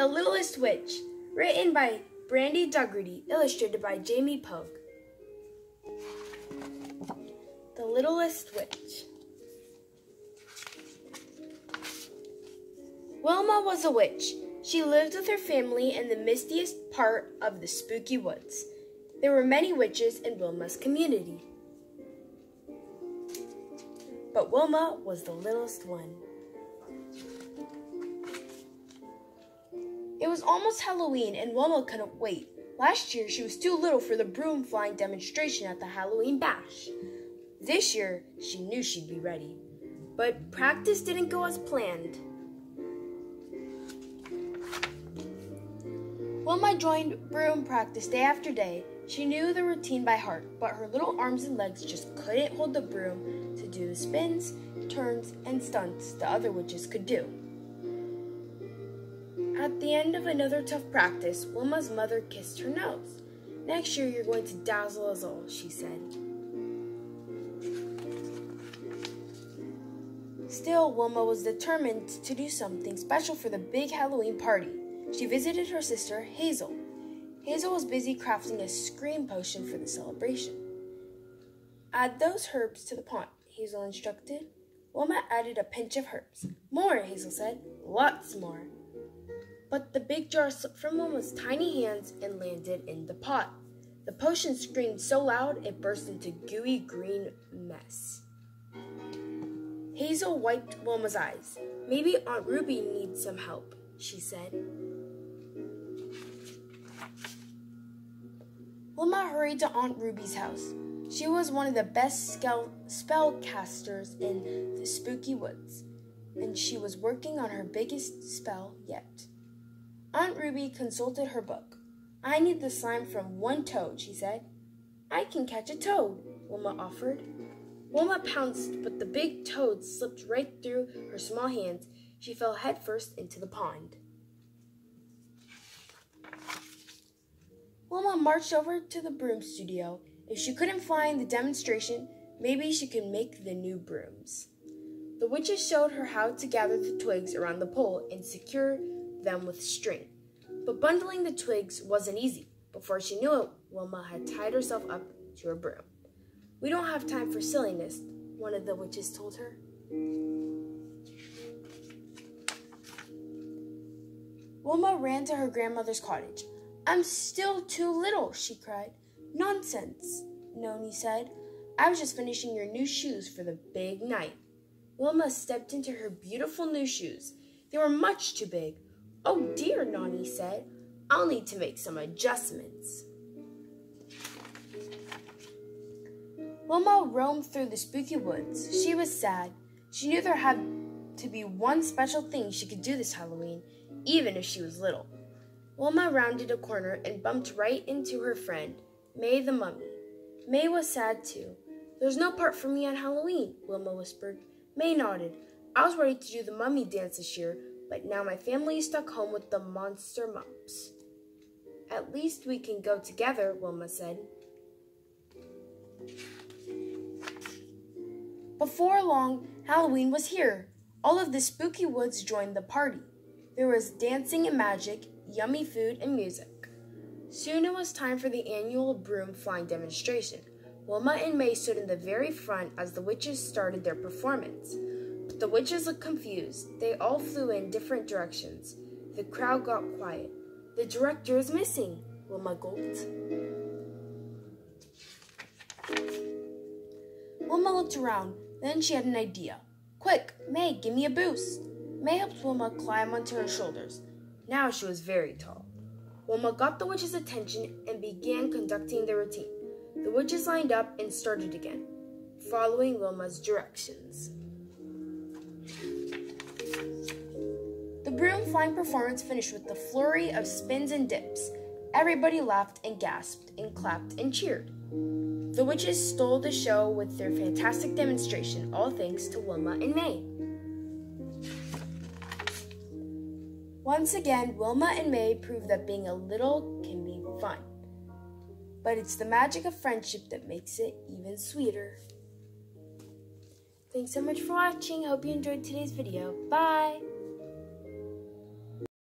The Littlest Witch, written by Brandi Dougherty, illustrated by Pogue. The Littlest Witch. Wilma was a witch. She lived with her family in the mistiest part of the spooky woods. There were many witches in Wilma's community, but Wilma was the littlest one. It was almost Halloween and Wilma couldn't wait. Last year, she was too little for the broom flying demonstration at the Halloween bash. This year, she knew she'd be ready. But practice didn't go as planned. Wilma joined broom practice day after day. She knew the routine by heart, but her little arms and legs just couldn't hold the broom to do the spins, turns, and stunts the other witches could do. At the end of another tough practice, Wilma's mother kissed her nose. "Next year, you're going to dazzle us all," she said. Still, Wilma was determined to do something special for the big Halloween party. She visited her sister, Hazel. Hazel was busy crafting a scream potion for the celebration. "Add those herbs to the pot," Hazel instructed. Wilma added a pinch of herbs. "More," Hazel said. "Lots more." But the big jar slipped from Wilma's tiny hands and landed in the pot. The potion screamed so loud it burst into gooey green mess. Hazel wiped Wilma's eyes. "Maybe Aunt Ruby needs some help," she said. Wilma hurried to Aunt Ruby's house. She was one of the best spellcasters in the spooky woods, and she was working on her biggest spell yet. Aunt Ruby consulted her book. "I need the slime from one toad," she said. "I can catch a toad," Wilma offered. Wilma pounced, but the big toad slipped right through her small hands. She fell headfirst into the pond. Wilma marched over to the broom studio. If she couldn't find the demonstration, maybe she could make the new brooms. The witches showed her how to gather the twigs around the pole and secure them with string. But bundling the twigs wasn't easy. Before she knew it, Wilma had tied herself up to her broom. "We don't have time for silliness," one of the witches told her. Wilma ran to her grandmother's cottage. "I'm still too little," she cried. "Nonsense," Noni said. "I was just finishing your new shoes for the big night." Wilma stepped into her beautiful new shoes. They were much too big. "Oh dear," Noni said. "I'll need to make some adjustments." Wilma roamed through the spooky woods. She was sad. She knew there had to be one special thing she could do this Halloween, even if she was little. Wilma rounded a corner and bumped right into her friend, May the mummy. May was sad too. "There's no part for me on Halloween," Wilma whispered. May nodded. "I was ready to do the mummy dance this year, but now my family is stuck home with the monster mumps." "At least we can go together," Wilma said. Before long, Halloween was here. All of the spooky woods joined the party. There was dancing and magic, yummy food and music. Soon it was time for the annual broom flying demonstration. Wilma and May stood in the very front as the witches started their performance. But the witches looked confused. They all flew in different directions. The crowd got quiet. "The director is missing," Wilma gulped. Wilma looked around. Then she had an idea. "Quick, May, give me a boost." May helped Wilma climb onto her shoulders. Now she was very tall. Wilma got the witches' attention and began conducting the routine. The witches lined up and started again, following Wilma's directions. The broom flying performance finished with a flurry of spins and dips. Everybody laughed and gasped and clapped and cheered. The witches stole the show with their fantastic demonstration, all thanks to Wilma and May. Once again, Wilma and May proved that being a little can be fun. But it's the magic of friendship that makes it even sweeter. Thanks so much for watching. Hope you enjoyed today's video. Bye!